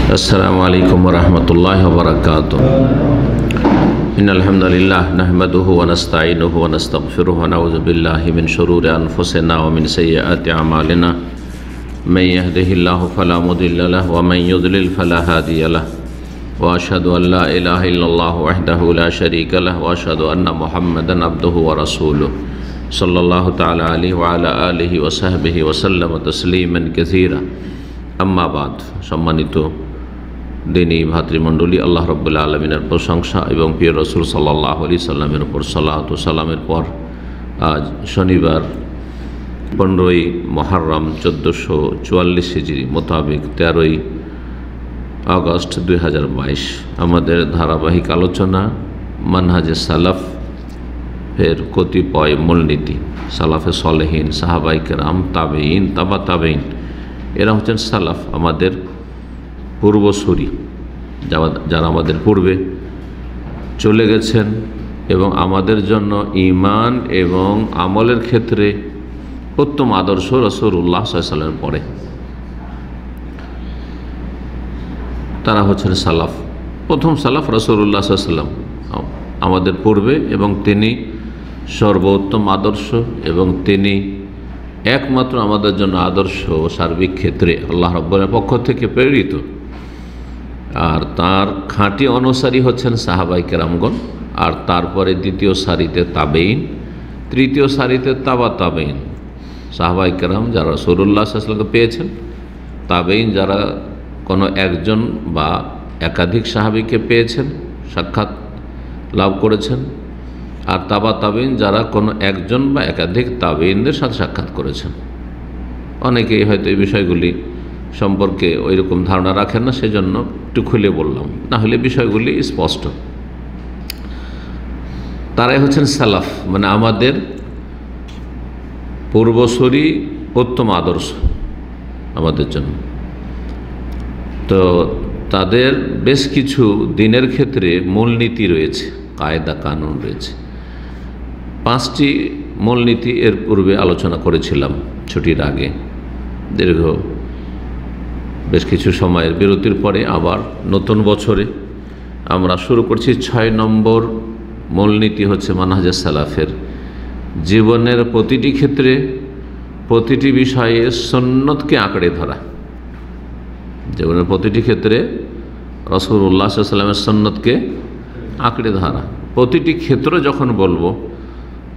अस्सलामु अलैकुम वरहमतुल्लाहि वबरकातुहू। इन्नल हम्दुलिल्लाह नहमदुहु व नस्तईनुहु व नस्तगफिरुहु व नऊज़ु बिल्लाहि मिन शुरूरि अनफुसिना व मिन सय्यिआति अमालिना। मन यहदिहिल्लाहु फला मुदिल्ल लहु व मन युद्लिल फला हादिय लहु व अशहदु अन ला इलाहा इल्लल्लाहु वहदहु ला शरीका लहु व अशहदु अन्ना मुहम्मदन अब्दुहु व रसूलुहु सल्लल्लाहु तआला अलैहि व अला आलिहि व सहबिहि व सल्लम तस्लीमन कसीरा। अम्मा बाद। सम्मानित दिनी भातृमंडলী, আল্লাহ রাব্বুল আলামিনের প্রশংসা এবং প্রিয় রাসূল সাল্লাল্লাহু আলাইহি সাল্লামের উপর সালাত ও সালামের পর আজ শনিবার 15ই মুহররম 1444 হিজরি মোতাবেক 13ই আগস্ট 2022 আমাদের ধারাবাহিক আলোচনা মানহাজে সালাফ এর কতিপয় মূলনীতি। সালাফে সালেহিন, সাহাবায়ে কেরাম, তাবেঈন, তাবা তাবেঈন, এরা হচ্ছেন সালাফ, আমাদের পূর্বসূরি, যারা আমাদের পূর্বে চলে গেছেন এবং আমাদের জন্য ঈমান এবং আমলের ক্ষেত্রে উত্তম আদর্শ রাসূলুল্লাহ সাল্লাল্লাহু আলাইহি ওয়াসাল্লামের পরে তারা হচ্ছেন সালাফ। প্রথম সালাফ রাসূলুল্লাহ সাল্লাল্লাহু আলাইহি ওয়াসাল্লাম আমাদের পূর্বে, এবং তিনি সর্বোত্তম আদর্শ এবং তিনি একমাত্র আমাদের জন্য আদর্শ সার্বিক ক্ষেত্রে আল্লাহ রাব্বুল পক্ষ থেকে প্রেরিত। আর তার খাঁটি অনুসারী হচ্ছেন সাহাবায়ে কেরামগণ, আর তারপরে দ্বিতীয় সারিতে তাবেঈন, তৃতীয় সারিতে তাবা তাবেঈন। সাহাবায়ে কেরাম যারা রাসূলুল্লাহ সাল্লাল্লাহু আলাইহি ওয়াসাল্লামকে পেয়েছেন, তাবেঈন যারা কোনো একজন বা একাধিক সাহাবীকে পেয়েছেন, সাক্ষাৎ লাভ করেছেন, আর তাবা তাবেঈন যারা কোনো একজন বা একাধিক তাবেঈনদের সাথে সাক্ষাৎ করেছেন। অনেকেই হয়তো এই বিষয়গুলি সম্পর্কে ওই রকম ধারণা রাখেন না, সেজন্য একটু খুলে বললাম, না হলে বিষয়গুলি স্পষ্ট। তারাই হচ্ছেন সালাফ, মানে আমাদের পূর্বসূরি, উত্তম আদর্শ আমাদের জন্য। তো তাদের বেশ কিছু দিনের ক্ষেত্রে মূলনীতি রয়েছে, কায়দা কানুন রয়েছে। 5টি মূলনীতি এর পূর্বে আলোচনা করেছিলাম ছুটির আগে। দীর্ঘ বেশ কিছু সময়ের বিরতির পরে আবার নতুন বছরে আমরা শুরু করছি 6 নম্বর মূলনীতি হচ্ছে মানহাজে সালাফের জীবনের প্রতিটি ক্ষেত্রে, প্রতিটি বিষয়ে সুন্নতকে আঁকড়ে ধরা। জীবনের প্রতিটি ক্ষেত্রে রাসূলুল্লাহ সাল্লাল্লাহু আলাইহি ওয়াসাল্লামের সুন্নতকে আঁকড়ে ধরা। প্রতিটি ক্ষেত্র যখন বলবো,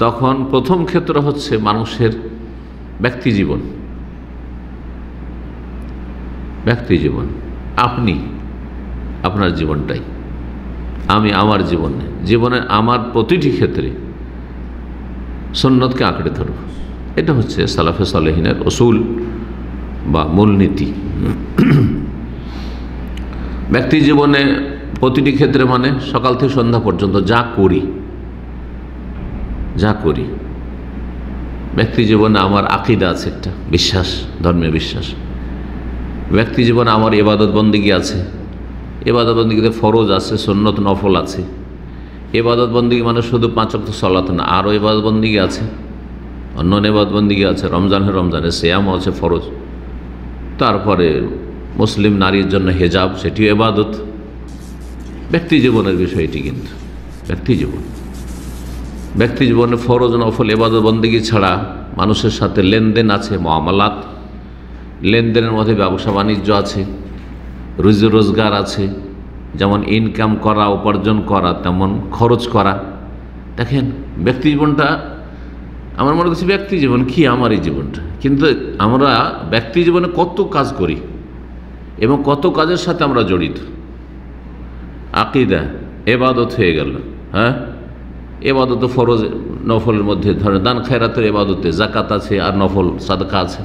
তখন প্রথম ক্ষেত্র হচ্ছে মানুষের ব্যক্তি জীবন। ব্যক্তি জীবন, আপনি আপনার জীবনটাই, আমি আমার জীবনের আমার প্রতিটি ক্ষেত্রে সুন্নতকে আঁকড়ে ধরব। এটা হচ্ছে সালাফে সালেহিনের উসুল বা মূলনীতি। ব্যক্তি জীবনে প্রতিটি ক্ষেত্রে মানে সকাল থেকে সন্ধ্যা পর্যন্ত যা করি, ব্যক্তি জীবনে আমার আকীদা আছে, একটা বিশ্বাস, ধর্মীয় বিশ্বাস। ব্যক্তি জীবনে আমার ইবাদত বন্দেগী আছে, ইবাদত বন্দেগীতে ফরজ আছে, সুন্নত নফল আছে। ইবাদত বন্দেগী মানে শুধু 5 ওয়াক্ত সালাত না, আরও ইবাদত বন্দেগী আছে, অন্য ইবাদত বন্দেগী আছে। রমজানে সিয়াম আছে ফরজ। তারপরে মুসলিম নারীর জন্য হিজাব, সেটিও ইবাদত। ব্যক্তি জীবনের বিষয়টি কিন্তু ব্যক্তি জীবনে ফরজ নফল ইবাদত বন্দেগী ছাড়া মানুষের সাথে লেনদেন আছে, মুআমালাত, লেনদেনের মধ্যে ব্যবসা বাণিজ্য আছে, রুজি রোজগার আছে। যেমন ইনকাম করা, উপার্জন করা, তেমন খরচ করা। দেখেন ব্যক্তি জীবনটা, আমার মনে করছি ব্যক্তি জীবন কি আমারই জীবনটা, কিন্তু আমরা ব্যক্তি জীবনে কত কাজ করি এবং কত কাজের সাথে আমরা জড়িত। আকীদা ইবাদত হয়ে গেল, হ্যাঁ, ইবাদত ফরজ নফলের মধ্যে ধরেন দান খায়রাতের ইবাদতে যাকাত আছে আর নফল সাদকা আছে।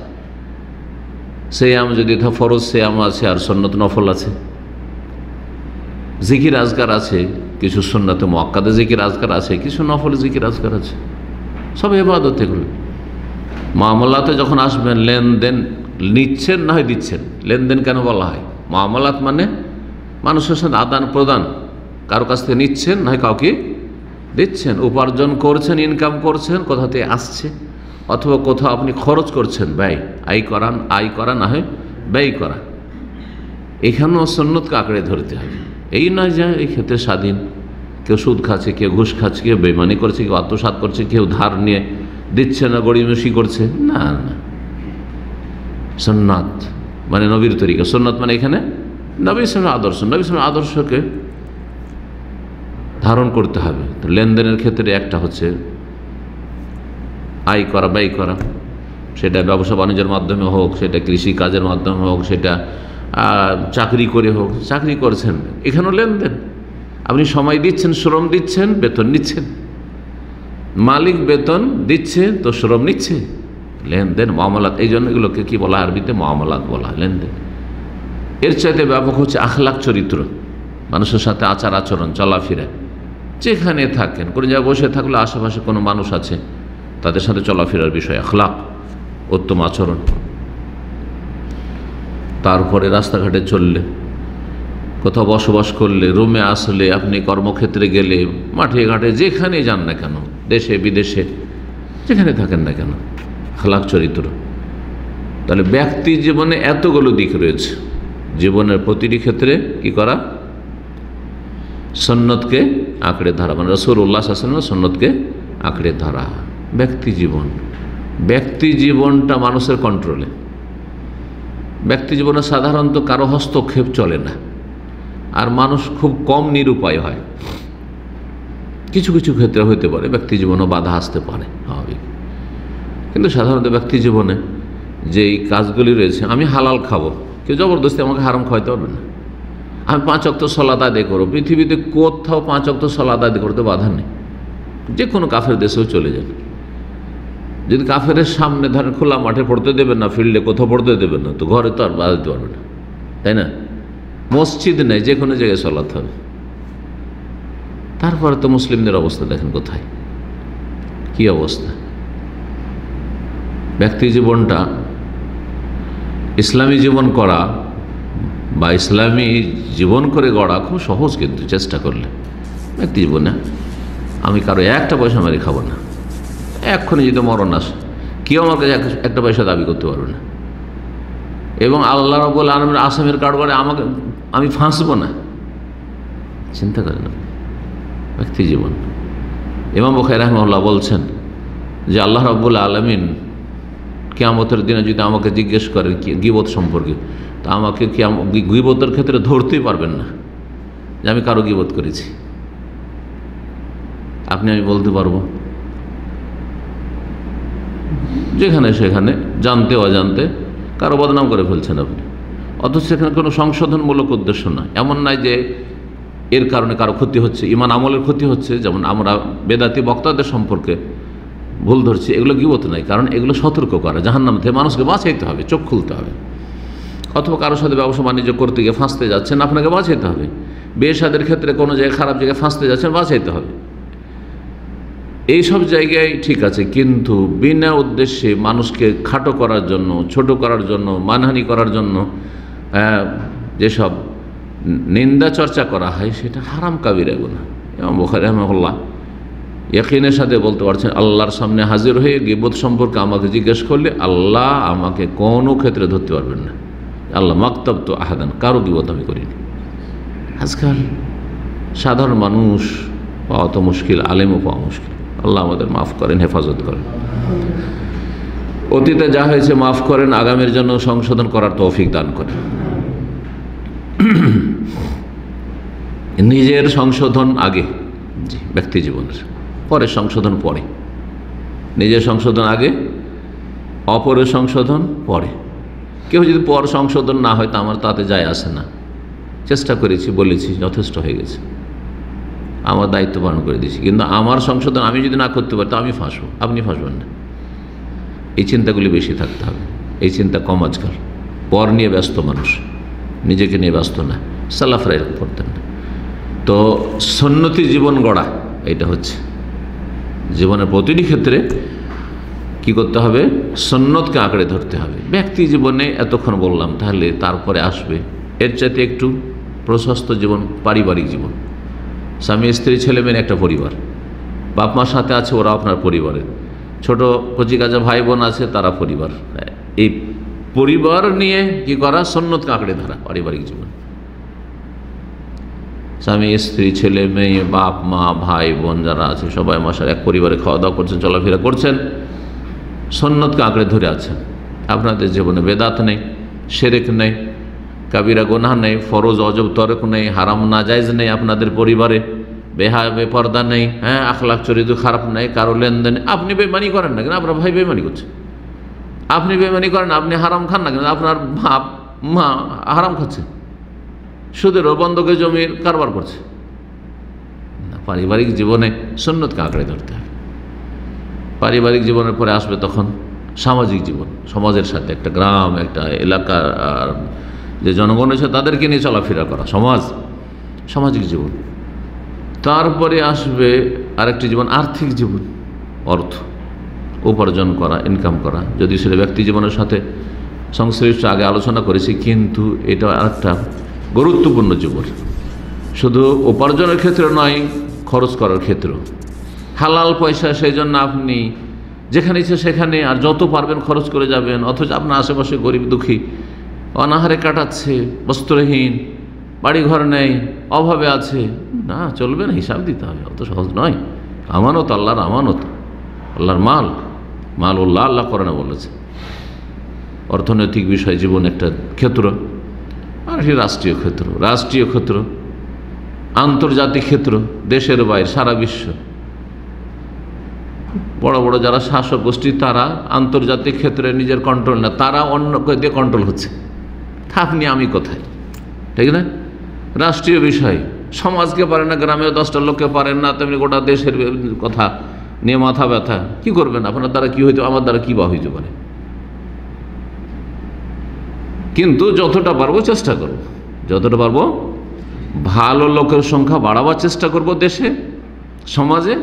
সিয়াম যদি ফরজ সিয়াম আছে আর সুন্নত নফল আছে। জিকির আজকার আছে, কিছু সুন্নতে মুআক্কাদা জিকির আজকার আছে, কিছু নফল জিকির আজকার আছে, সব ইবাদত। এগুলো মুআমালাতে যখন আসবেন, লেনদেন নিচ্ছেন না হয় দিচ্ছেন। লেনদেন কেন বলা হয়? মুআমালাত মানে মানুষের সাথে আদান প্রদান, কারো কাছ থেকে নিচ্ছেন না হয় কাউকে দিচ্ছেন, উপার্জন করছেন, ইনকাম করছেন, কোথা থেকে আসছে, অথবা কোথাও আপনি খরচ করছেন, ব্যয়, আয় করা না হয় ব্যয় করা। এখানেও সুন্নতকে আঁকড়ে ধরতে হবে। এই নয় যে এই ক্ষেত্রে স্বাধীন, কেউ সুদ খাচ্ছে, কেউ ঘুষ খাচ্ছে, কেউ বেইমানি করছে, কেউ আত্মসাৎ করছে, কেউ ধার নিয়ে দিচ্ছে না, গড়িমসি করছে, না না। সুন্নাত মানে নবীর তরিকা, সুন্নাত মানে এখানে নবী সাল্লাল্লাহু আলাইহি ওয়াসাল্লাম আদর্শ, নবী সাল্লাল্লাহু আলাইহি ওয়াসাল্লাম আদর্শকে ধারণ করতে হবে। তো লেনদেনের ক্ষেত্রে একটা হচ্ছে আয় করা, ব্যয় করা, সেটা ব্যবসা বাণিজ্যের মাধ্যমে হোক, সেটা কৃষি কাজের মাধ্যমে হোক, সেটা চাকরি করে হোক। চাকরি করছেন, এখানেও লেনদেন। আপনি সময় দিচ্ছেন, শ্রম দিচ্ছেন, বেতন নিচ্ছেন। মালিক বেতন দিচ্ছে তো শ্রম নিচ্ছে, লেনদেন, মামলাত। এই জন্য এগুলোকে কি বলা, আরবিতে মামলাত বলা, লেনদেন। এর চাইতে ব্যাপক হচ্ছে আখলাক, চরিত্র, মানুষের সাথে আচার আচরণ, চলাফেরা। যেখানে থাকেন, কোনো জায়গায় বসে থাকলে আশেপাশে কোনো মানুষ আছে, তাদের সাথে চলাফেরার বিষয় আখলাক, উত্তম আচরণ। তারপরে রাস্তাঘাটে চললে, কোথাও বসবাস করলে, রুমে আসলে, আপনি কর্মক্ষেত্রে গেলে, মাঠে ঘাটে, যেখানে যান না কেন, দেশে বিদেশে যেখানে থাকেন না কেন, আখলাক, চরিত্র। তাহলে ব্যক্তি জীবনে এতগুলো দিক রয়েছে। জীবনের প্রতিটি ক্ষেত্রে কি করা, সুন্নতকে আঁকড়ে ধরা, মানে রাসূলুল্লাহ সাল্লাল্লাহু আলাইহি ওয়াসাল্লাম সুন্নতকে আঁকড়ে ধরা। ব্যক্তি জীবন, ব্যক্তি জীবনটা মানুষের কন্ট্রোলে। ব্যক্তি জীবনে সাধারণত কারো হস্তক্ষেপ চলে না, আর মানুষ খুব কম নিরুপায় হয়। কিছু কিছু ক্ষেত্রে হইতে পারে ব্যক্তি জীবনও বাধা আসতে পারে, স্বাভাবিক। কিন্তু সাধারণত ব্যক্তি জীবনে যেই কাজগুলি রয়েছে, আমি হালাল খাবো, কেউ জবরদস্তি আমাকে হারাম খাওয়াতে পারবে না। আমি 5 ওয়াক্ত সালাত আদায় করবো, পৃথিবীতে কোথাও 5 ওয়াক্ত সালাত আদায় করতে বাধা নেই। যে কোনো কাফের দেশেও চলে যান, যদি কাফের সামনে ধরেন খোলা মাঠে পড়তে দেবেন না, ফিল্ডে কোথাও পড়তে দেবেন না, তো ঘরে তো আর বাধা দিতে পারবে না, তাই না? মসজিদ নেই, যে কোনো জায়গায় সালাত হবে। তারপরে তো মুসলিমদের অবস্থা দেখেন কোথায়, কি অবস্থা। ব্যক্তি জীবনটা ইসলামী জীবন করা বা ইসলামী জীবন করে গড়া খুব সহজ, কিন্তু চেষ্টা করলে। ব্যক্তি জীবনে আমি কারো একটা পয়সা মারি খাবো না, এক্ষুনি যদি মরণ আসে কেউ আমার কাছে একটা পয়সা দাবি করতে পারবে না, এবং আল্লাহ রাব্বুল আলামিনের আসামের কারবারে আমি ফাঁসবো না। চিন্তা করেন ব্যক্তি জীবন। ইমাম বুখারী রাহিমাহুল্লাহ বলছেন যে আল্লাহ রাব্বুল আলামিন কিয়ামতের দিনে যদি আমাকে জিজ্ঞেস করেন গীবত সম্পর্কে, তা আমাকে গীবতের ক্ষেত্রে ধরতেই পারবেন না যে আমি কারো গীবত করেছি। আপনি আমি বলতে পারবো যেখানে সেখানে জানতে অজান্তে কারো বদনাম করে ফেলছেন আপনি, অথচ সেখানে কোনো সংশোধনমূলক উদ্দেশ্য না। এমন নয় যে এর কারণে কারো ক্ষতি হচ্ছে, ইমান আমলের ক্ষতি হচ্ছে। যেমন আমরা বেদাতি বক্তাদের সম্পর্কে ভুল ধরছি, এগুলো গীবত নাই, কারণ এগুলো সতর্ক করে জাহান্নাম থেকে মানুষকে বাঁচাইতে হবে, চোখ খুলতে হবে। অথবা কারোর সাথে ব্যবসা বাণিজ্য করতে গিয়ে ফাঁসতে যাচ্ছেন, আপনাকে বাঁচাইতে হবে। বিয়ে শাদীর ক্ষেত্রে কোনো জায়গায় খারাপ জায়গায় ফাঁসতে যাচ্ছেন, বাঁচাইতে হবে। এইসব জায়গায় ঠিক আছে, কিন্তু বিনা উদ্দেশ্যে মানুষকে খাটো করার জন্য, ছোট করার জন্য, মানহানি করার জন্য যেসব নিন্দা চর্চা করা হয়, সেটা হারাম কাবিরা গুনাহ। ইমাম বুখারী রাহিমাহুল্লাহ ইয়াকিনের সাথে বলতে পারছেন, আল্লাহর সামনে হাজির হয়ে গীবত সম্পর্কে আমাকে জিজ্ঞেস করলে আল্লাহ আমাকে কোনো ক্ষেত্রে ধরতে পারবেন না। আল্লাহ মাকতাব তো আহাদান, কারো গীবত আমি করিনি। আজকাল সাধারণ মানুষ পাওয়া তো মুশকিল, আলেমও পাওয়া মুশকিল। আল্লাহ আমাদের মাফ করেন, হেফাজত করেন। অতীতে যা হয়েছে মাফ করেন, আগামীর জন্য সংশোধন করার তৌফিক দান করেন। নিজের সংশোধন আগে, জি, ব্যক্তি জীবনের, পরে সংশোধন পরে। নিজের সংশোধন আগে, অপরের সংশোধন পরে। কেউ যদি পর সংশোধন না হয় তা আমার তাতে যায় আসে না। চেষ্টা করেছি, বলেছি, যথেষ্ট হয়ে গেছে, আমার দায়িত্ব পালন করে দিয়েছি। কিন্তু আমার সংশোধন আমি যদি না করতে পারি তো আমি ফাঁসবো, আপনি ফাঁসবেন না। এই চিন্তাগুলি বেশি থাকতে হবে, এই চিন্তা কম আজকাল। পর নিয়ে ব্যস্ত মানুষ, নিজেকে নিয়ে ব্যস্ত না। সালাফরা এরকম করতেন না। তো সুন্নতি জীবন গড়া, এটা হচ্ছে জীবনের প্রতিটি ক্ষেত্রে কি করতে হবে, সুন্নতকে আঁকড়ে ধরতে হবে। ব্যক্তি জীবনে এতক্ষণ বললাম, তাহলে তারপরে আসবে এর চাইতে একটু প্রশস্ত জীবন, পারিবারিক জীবন। স্বামী স্ত্রী ছেলে মেয়ে একটা পরিবার, বাপ মার সাথে আছে, ওরা আপনার পরিবারের। ছোট কচিকাচা ভাই বোন আছে, তারা পরিবার। এই পরিবার নিয়ে কি করা, সুন্নতকে আঁকড়ে ধরা। পারিবারিক জীবন, স্বামী স্ত্রী ছেলে মেয়ে বাপ মা ভাই বোন যারা আছে সবাই মশার এক পরিবারে খাওয়া দাওয়া করছেন, চলাফেরা করছেন, সুন্নতকে আঁকড়ে ধরে আছেন। আপনাদের জীবনে বেদাত নেই, শিরক নেই, কাবিরা গুনাহ নেই, ফরজ অজব তরক নেই, হারাম নাজায়েজ নেই, আপনাদের পরিবারে বেহায়া বেপর্দা নেই, হ্যাঁ, আখলাক চরিত্র খারাপ নেই, কারো লেনদেন। আপনি বেমানি করেন না কেন? আপনার ভাই বেমানি করছে। আপনি বেমানি করেন, আপনি হারাম খান না কেন? আপনার বাপ মা হারাম খাচ্ছে, সুদের ও বন্ধকের জমির কারবার করছে। পারিবারিক জীবনে সুন্নতকে আঁকড়ে ধরতে হবে। পারিবারিক জীবনের পরে আসবে তখন সামাজিক জীবন, সমাজের সাথে, একটা গ্রাম, একটা এলাকার যে জনগণ আছে তাদেরকে নিয়ে চলাফেরা করা, সমাজ, সামাজিক জীবন। তারপরে আসবে আরেকটি জীবন, আর্থিক জীবন, অর্থ উপার্জন করা, ইনকাম করা। যদি সেটা ব্যক্তি জীবনের সাথে সংশ্লিষ্ট, আগে আলোচনা করেছি, কিন্তু এটা আরেকটা গুরুত্বপূর্ণ জীবন। শুধু উপার্জনের ক্ষেত্রে নয়, খরচ করার ক্ষেত্র, হালাল পয়সা। সেই জন্য আপনি যেখানে ইচ্ছে সেখানে আর যত পারবেন খরচ করে যাবেন, অথচ আপনার আশেপাশে গরিব দুঃখী অনাহারে কাটাচ্ছে, বস্ত্রহীন, বাড়িঘর নেই, অভাবে আছে, না, চলবে না, হিসাব দিতে হবে। অত সহজ নয়। আমানত, আল্লাহর আমানত, আল্লাহর মাল, মাল উল্লাহ, আল্লাহ কোরআনে বলেছে। অর্থনৈতিক বিষয় জীবন একটা ক্ষেত্র, আর সেই রাষ্ট্রীয় ক্ষেত্র, রাষ্ট্রীয় ক্ষেত্র, আন্তর্জাতিক ক্ষেত্র, দেশের বাইরে, সারা বিশ্ব। বড় বড় যারা শাসক গোষ্ঠী তারা আন্তর্জাতিক ক্ষেত্রে নিজের কন্ট্রোল না, তারা অন্যকে দিয়ে কন্ট্রোল হচ্ছে। আপনি আমি কোথায়, ঠিক না? রাষ্ট্রীয় বিষয়, সমাজকে পারেন না, গ্রামে 10টা লোককে পারেন না, তেমনি গোটা দেশের কথা নিয়ে মাথা ব্যথা। কি করবেন? আপনার দ্বারা কি হইতে, আমার দ্বারা কি বা হইতে পারে। কিন্তু যতটা পারবো চেষ্টা করব, যতটা পারবো ভালো লোকের সংখ্যা বাড়াবার চেষ্টা করব দেশে, সমাজে,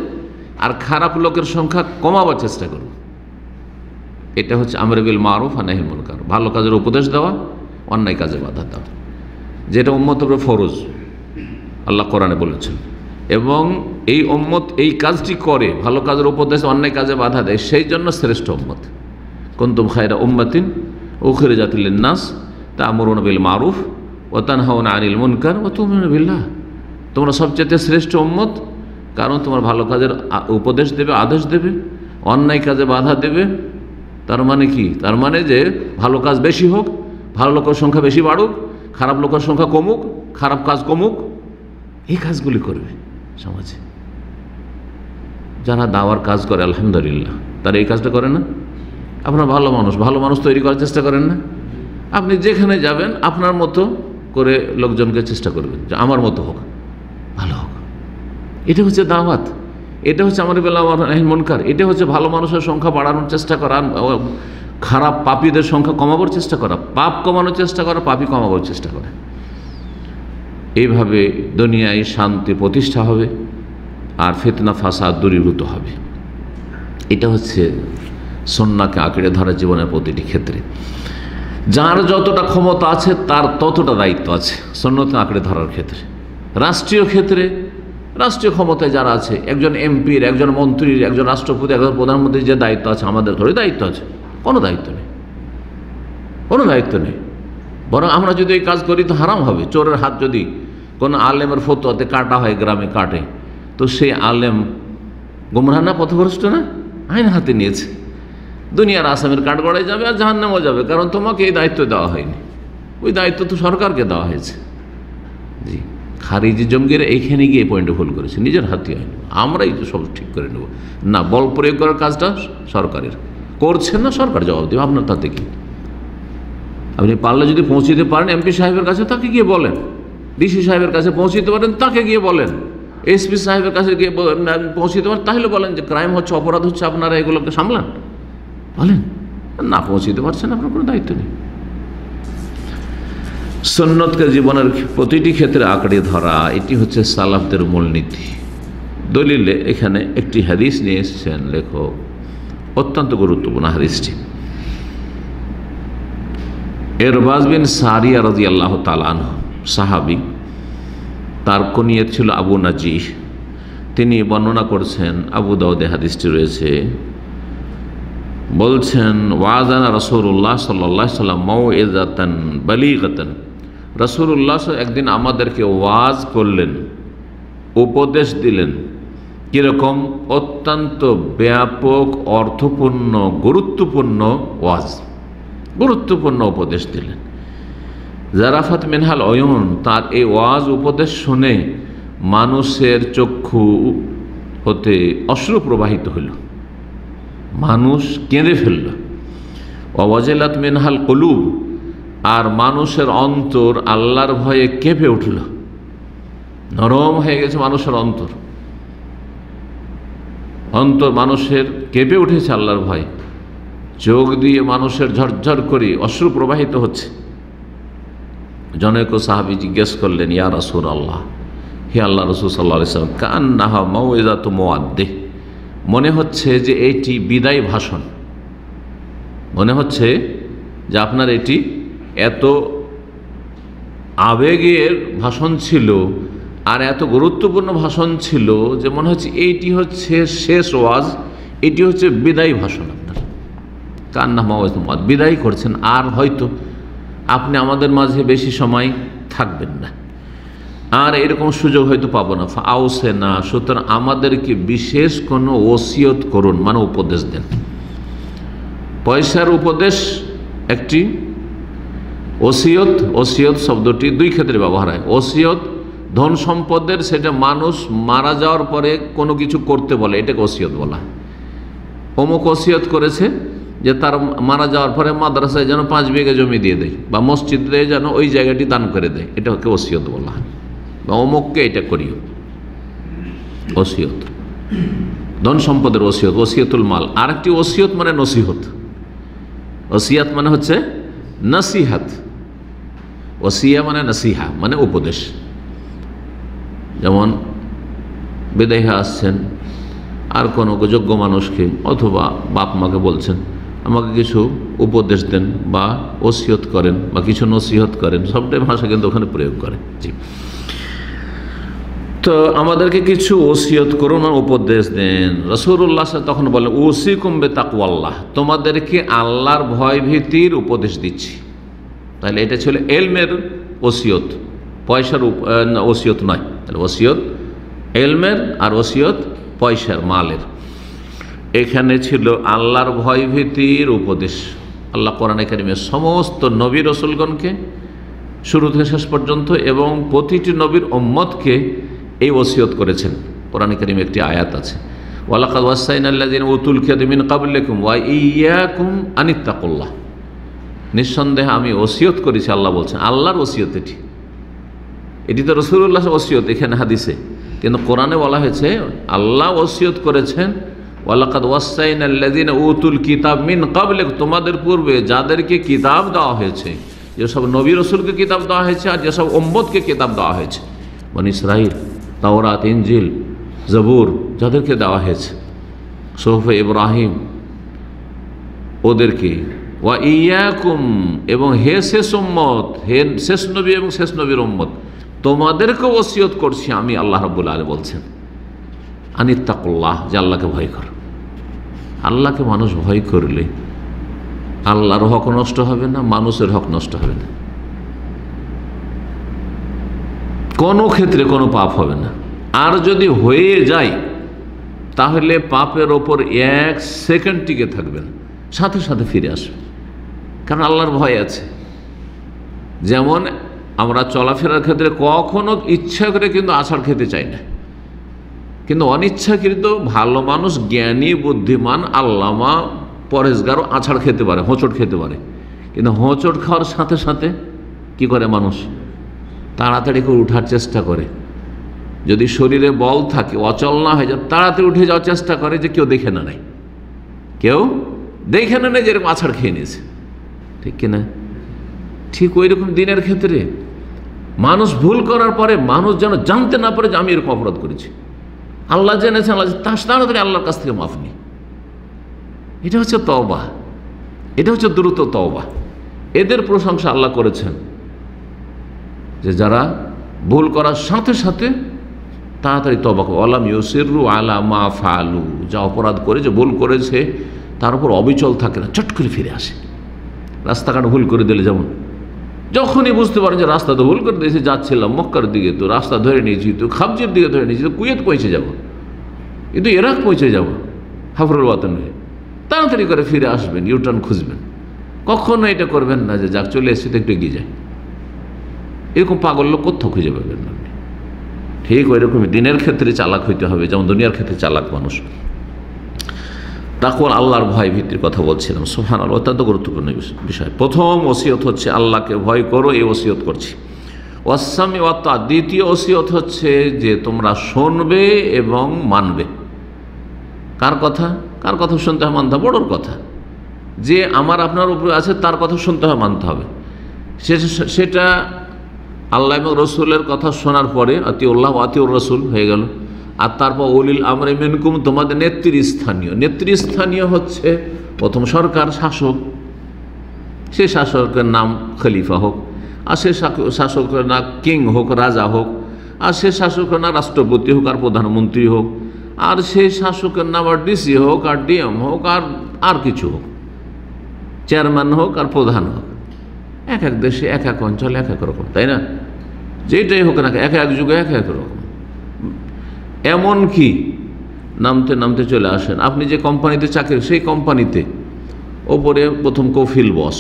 আর খারাপ লোকের সংখ্যা কমাবার চেষ্টা করব। এটা হচ্ছে আমর বিল মারুফ আর নাহিল মুনকার, ভালো কাজের উপদেশ দেওয়া, অন্যায় কাজে বাধা দেওয়া, যেটা উম্মতের উপর ফরজ, আল্লাহ কোরআনে বলেছেন। এবং এই উম্মত এই কাজটি করে, ভালো কাজের উপদেশ, অন্যায় কাজে বাধা দেয়, সেই জন্য শ্রেষ্ঠ উম্মত। কুনতুম খায়রা উম্মাতিন উখরিজাত লিন-নাস তা'মুরুনা বিল মারুফ ওয়া তানহাউনা আনিল মুনকার ওয়া তু'মিনুনা বিল্লাহ। তোমরা সবচেয়ে শ্রেষ্ঠ উম্মত, কারণ তোমার ভালো কাজের উপদেশ দেবে, আদেশ দেবে, অন্যায় কাজে বাধা দেবে। তার মানে কি? তার মানে যে ভালো কাজ বেশি হোক, ভালো লোকের সংখ্যা বেশি বাড়ুক, খারাপ লোকের সংখ্যা কমুক, খারাপ কাজ কমুক, এই কাজগুলি করবে সমাজে। যারা দাওয়ার কাজ করে আলহামদুলিল্লাহ, তারা এই কাজটা করে না? আপনার ভালো মানুষ, ভালো মানুষ তৈরি করার চেষ্টা করেন না? আপনি যেখানে যাবেন আপনার মতো করে লোকজনকে চেষ্টা করবেন যে আমার মতো হোক, ভালো হোক। এটা হচ্ছে দাওয়াত, এটা হচ্ছে আমার বেলা মুনকার, এটা হচ্ছে ভালো মানুষের সংখ্যা বাড়ানোর চেষ্টা করা, খারাপ পাপীদের সংখ্যা কমাবার চেষ্টা করা, পাপ কমানোর চেষ্টা করা, পাপী কমাবার চেষ্টা করা। এইভাবে দুনিয়ায় শান্তি প্রতিষ্ঠা হবে আর ফিতনা ফাসাদ দূরীভূত হবে। এটা হচ্ছে সুন্নাহকে আঁকড়ে ধরা জীবনের প্রতিটি ক্ষেত্রে। যার যতটা ক্ষমতা আছে তার ততটা দায়িত্ব আছে সুন্নাহকে আঁকড়ে ধরার ক্ষেত্রে। রাষ্ট্রীয় ক্ষেত্রে, রাষ্ট্রীয় ক্ষমতায় যারা আছে, একজন এমপির, একজন মন্ত্রীর, একজন রাষ্ট্রপতি, একজন প্রধানমন্ত্রীর যে দায়িত্ব আছে, আমাদের ধরে দায়িত্ব আছে? কোনো দায়িত্ব নেই, কোনো দায়িত্ব নেই। বরং আমরা যদি এই কাজ করি তো হারাম হবে। চোরের হাত যদি কোনো আলেমের ফতোয়াতে কাটা হয়, গ্রামে কাটে, তো সেই আলেম গুমরাহ না, পথভ্রষ্ট না? আইন হাতে নিয়েছে, দুনিয়ার আসামের কাঠগড়ায় যাবে আর জাহান্নামেও যাবে, কারণ তোমাকে এই দায়িত্ব দেওয়া হয়নি, ওই দায়িত্ব তো সরকারকে দেওয়া হয়েছে। জি, খারিজি জঙ্গিরা এইখানে গিয়ে পয়েন্টে ভুল করেছে, নিজের হাতে হয়নি, আমরাই তো সব ঠিক করে নেব না। বল প্রয়োগ করার কাজটা সরকারের, করছেন না, সরকার জবাব দেবে, আপনার তাতে কি? আপনি পারলে যদি পৌঁছিতে পারেন এমপি সাহেবের কাছে, তাকে গিয়ে বলেন। ডিসি সাহেবের কাছে পৌঁছিতে পারেন, তাকে গিয়ে বলেন। এসপি সাহেবের কাছে গিয়ে পৌঁছিতে পারেন, তাহলে বলেন যে ক্রাইম হচ্ছে, অপরাধ হচ্ছে, আপনারা এগুলোকে সামলান, বলেন। না পৌঁছিতে পারছেন, আপনার কোনো দায়িত্ব নেই। সুন্নতকে জীবনের প্রতিটি ক্ষেত্রে আঁকড়ে ধরা, এটি হচ্ছে সালাফদের মূলনীতি। দলিলে এখানে একটি হাদিস নিয়ে এসেছেন লেখক, অত্যন্ত গুরুত্বপূর্ণ হাদিসটি। ইরবাজ বিন সারিয়া রাদিয়াল্লাহু তাআলা আনহু, সাহাবী, তার কুনিয়ত ছিল আবু নাজিহ। তিনি বর্ণনা করছেন, আবু দাউদে হাদিসটি রয়েছে, বলছেন ওয়াজানা রাসূলুল্লাহ সাল্লাল্লাহু আলাইহি ওয়াসাল্লাম মাউইযাতান বালিগাতান, রাসূলুল্লাহ একদিন আমাদেরকে ওয়াজ করলেন, উপদেশ দিলেন। কীরকম? অত্যন্ত ব্যাপক, অর্থপূর্ণ, গুরুত্বপূর্ণ ওয়াজ, গুরুত্বপূর্ণ উপদেশ দিলেন। জারাফাত মিনহাল অয়ুন, তার এই ওয়াজ উপদেশ শুনে মানুষের চক্ষু হতে অশ্রু প্রবাহিত হইল, মানুষ কেঁদে ফেলল। ওয়াজিলাত মিনহাল কুলুব, আর মানুষের অন্তর আল্লাহর ভয়ে কেঁপে উঠল, নরম হয়ে গেছে মানুষের অন্তর, অন্তর মানুষের কেঁপে উঠেছে আল্লাহর ভয়ে, চোখ দিয়ে মানুষের ঝরঝর করে অশ্রু প্রবাহিত হচ্ছে। জনৈক সাহাবী জিজ্ঞেস করলেন, ইয়া রাসূলুল্লাহ, হে আল্লাহ রাসূল সাল্লাল্লাহু আলাইহি ওয়াসাল্লাম, কান্নাহা মাউইযাতু মুআদ্দিহ, মনে হচ্ছে যে এটি বিদায় ভাষণ, মনে হচ্ছে যে আপনার এটি এত আবেগের ভাষণ ছিল আর এত গুরুত্বপূর্ণ ভাষণ ছিল যে মনে হচ্ছে এইটি হচ্ছে শেষ ওয়াজ, এটি হচ্ছে বিদায় ভাষণ আপনার। কান্না মাউইযাতু মুআদ্দিহ, বিদায় করছেন, আর হয়তো আপনি আমাদের মাঝে বেশি সময় থাকবেন না, আর এরকম সুযোগ হয়তো পাবো না। আউসে না, সুতরাং আমাদেরকে বিশেষ কোনো ওসিয়ত করুন, মানে উপদেশ দেন। পয়সার উপদেশ একটি, ওসিয়ত, ওসিয়ত শব্দটি দুই ক্ষেত্রে ব্যবহার হয়। ওসিয়ত ধন সম্পদের, সেটা মানুষ মারা যাওয়ার পরে কোনো কিছু করতে বলে, এটাকে ওসিয়ত বলা। অমুক ওসিয়ত করেছে যে তার মারা যাওয়ার পরে মাদ্রাসায় যেন 5 বিঘা জমি দিয়ে দেয়, বা মসজিদে যেন ওই জায়গাটি দান করে দেয়, এটাকে ওসিয়ত বলা হয়। বা অমুককে এটা করিও, ওসিয়ত, ধন সম্পদের ওসিয়ত, ওসিয়তুল মাল। আরেকটি ওসিয়ত মানে নসিহত, ওসিয়াত মানে হচ্ছে নসিহাত, ওসিয়া মানে নসিহা মানে উপদেশ। যেমন বিদেহে আসছেন, আর কোনো যোগ্য মানুষকে অথবা বাপ মাকে বলছেন আমাকে কিছু উপদেশ দেন বা ওসিয়ত করেন বা কিছু নসিহত করেন, সবটাই ভাষা কিন্তু ওখানে প্রয়োগ করে। জি, তো আমাদেরকে কিছু ওসিয়ত করুন, উপদেশ দেন। রাসূলুল্লাহ তখন বলেন, উসিকুম বিতাকওয়াল্লাহ, তোমাদেরকে আল্লাহর ভয় ভীতির উপদেশ দিচ্ছি। তাহলে এটা ছিল এলমের ওসিয়ত, পয়সার ওসিয়ত নয়। তাহলে ওসিয়ত এলমের আর ওসিয়ত পয়সার, মালের। এখানে ছিল আল্লাহর ভয় ভীতির উপদেশ। আল্লাহ কোরআনে কারিমে সমস্ত নবী রাসূলগণকে শুরু থেকে শেষ পর্যন্ত এবং প্রতিটি নবীর উম্মতকে এই ওসিয়ত করেছেন। কোরআনে কারিমে একটি আয়াত আছে, ওয়ালাকাদ ওয়াসাইনাল্লাযিনা উতুল কিতাবা মিন ক্বাবলিকুম ওয়া ইয়্যাকুম আনিত্তাকুল্লাহ, নিঃসন্দেহে আমি ওসিয়ত করেছি, আল্লাহ বলছেন। আল্লাহর ওসিয়ত এটি তো রাসূলুল্লাহর ওসিয়ত এখানে হাদিসে, কিন্তু কোরআনে বলা হয়েছে আল্লাহ ওসিয়ত করেছেন, ওয়ালাকাদ ওয়াসাইনাল্লাযিনা উতুল কিতাব মিন ক্বাবলিকুম, তোমাদের পূর্বে যাদেরকে কিতাব দেওয়া হয়েছে, যেসব নবী রাসূলকে কিতাব দেওয়া হয়েছে আর যেসব উম্মতকে কিতাব দেওয়া হয়েছে, বনী ইসরাঈল, তাওরাত, ইনজিল, জবুর, যাদেরকে দেওয়া হয়েছে, সুহুফ ইব্রাহিম, ওদেরকে, ওয়া ইয়্যাকুম, এবং হে শেষ উম্মত, হে শেষ নবী এবং শেষ নবীর উম্মত, তোমাদেরকে ওসিয়ত করছি আমি, আল্লাহ রাব্বুল আলামিন বলছেন, আনিত্তাকুল্লাহ, যে আল্লাহকে ভয় কর। আল্লাহকে মানুষ ভয় করলে আল্লাহর হক নষ্ট হবে না, মানুষের হক নষ্ট হবে না, কোনো ক্ষেত্রে কোনো পাপ হবে না। আর যদি হয়ে যায় তাহলে পাপের ওপর 1 সেকেন্ড টিকে থাকবে না, সাথে সাথে ফিরে আসবে, কারণ আল্লাহর ভয় আছে। যেমন আমরা চলাফেরার ক্ষেত্রে কখনো ইচ্ছা করে কিন্তু আছাড় খেতে চাই না, কিন্তু অনিচ্ছাকৃত ভালো মানুষ, জ্ঞানী, বুদ্ধিমান, আল্লামা, পরেশগারও আছাড় খেতে পারে, হোঁচট খেতে পারে। কিন্তু হোঁচট খাওয়ার সাথে সাথে কি করে মানুষ? তাড়াতাড়ি করে উঠার চেষ্টা করে। যদি শরীরে বল থাকে, অচল না হয়ে যায়, তাড়াতাড়ি উঠে যাওয়ার চেষ্টা করে যে কেউ দেখে না নেয়, কেউ দেখে না নেয় যে এরকম আছাড় খেয়ে নিয়েছে, ঠিক কিনা? ঠিক ওই রকম দিনের ক্ষেত্রে মানুষ ভুল করার পরে মানুষ যেন জানতে না পারে যে আমি এরকম অপরাধ করেছি। আল্লাহ জেনেছেন, আল্লাহ তাড়াতাড়ি আল্লাহর কাছ থেকে মাফ নেই। এটা হচ্ছে তওবা, এটা হচ্ছে দ্রুত তওবা। এদের প্রশংসা আল্লাহ করেছেন যে যারা ভুল করার সাথে সাথে তাড়াতাড়ি তওবা করে। ওয়ালাম ইউসিরু আলা মা ফাআলু, যা অপরাধ করে, যে ভুল করেছে তার উপর অবিচল থাকে না, চট করে ফিরে আসে। রাস্তাঘাট ভুল করে দিলে যেমন, যখনই বুঝতে পারেন যে রাস্তা তো ভুল করে দিয়েছে, যাচ্ছিলাম মক্কার দিকে, তো রাস্তা ধরে নিয়েছি, তো খাবজির দিকে ধরে নিয়েছি, তো কুয়েত পৌঁছে যাব, কিন্তু ইরাক পৌঁছে যাব, হাফরুল ওয়াতন হয়ে তাড়াতাড়ি করে ফিরে আসবেন, ইউটার্ন খুঁজবেন। কখনো এটা করবেন না যে যাক চলে এসেছি তো একটু এগিয়ে যায়। এরকম পাগল লোক কোথাও খুঁজে পাবেন না আপনি। ঠিক ওই রকমই দিনের ক্ষেত্রে চালাক হইতে হবে, যেমন দুনিয়ার ক্ষেত্রে চালাক মানুষ। তাকওয়া আল্লাহর ভয় ভীতির কথা বলছিলাম, সুবহানাল্লাহ, অত্যন্ত গুরুত্বপূর্ণ বিষয়। প্রথম ওসিয়ত হচ্ছে আল্লাহকে ভয় করো, এই ওসিয়ত করছি। ওয়াসসামি ওয়াত তাআত, দ্বিতীয় ওসিয়ত হচ্ছে যে তোমরা শুনবে এবং মানবে। কার কথা? কার কথা শুনতে হয়, মানতে হবে? বড়োর কথা, যে আমার আপনার উপরে আছে তার কথা শুনতে হয়, মানতে হবে। সেটা আল্লাহ এবং রসুলের কথা শোনার পরে আতিউল্লাহ আতিউর রসুল হয়ে গেল। আর তারপর উলিল আমরি মিনকুম, তোমাদের নেতৃস্থানীয় হচ্ছে প্রথম সরকার, শাসক। সে শাসকের নাম খলিফা হোক, আর সে শাসকের নাম কিং হোক, রাজা হোক, আর সে শাসকের নাম রাষ্ট্রপতি হোক আর প্রধানমন্ত্রী হোক, আর সে শাসকের নাম আর ডিসি হোক আর ডিএম হোক আর কিছু হোক, চেয়ারম্যান হোক আর প্রধান হোক। এক এক দেশে এক এক অঞ্চলে এক এক রকম, তাই না? যেটাই হোক না, এক এক যুগে এক এক রকম। এমন কি নামতে নামতে চলে আসেন, আপনি যে কোম্পানিতে চাকরি, সেই কোম্পানিতে ওপরে প্রথম কফিল বস,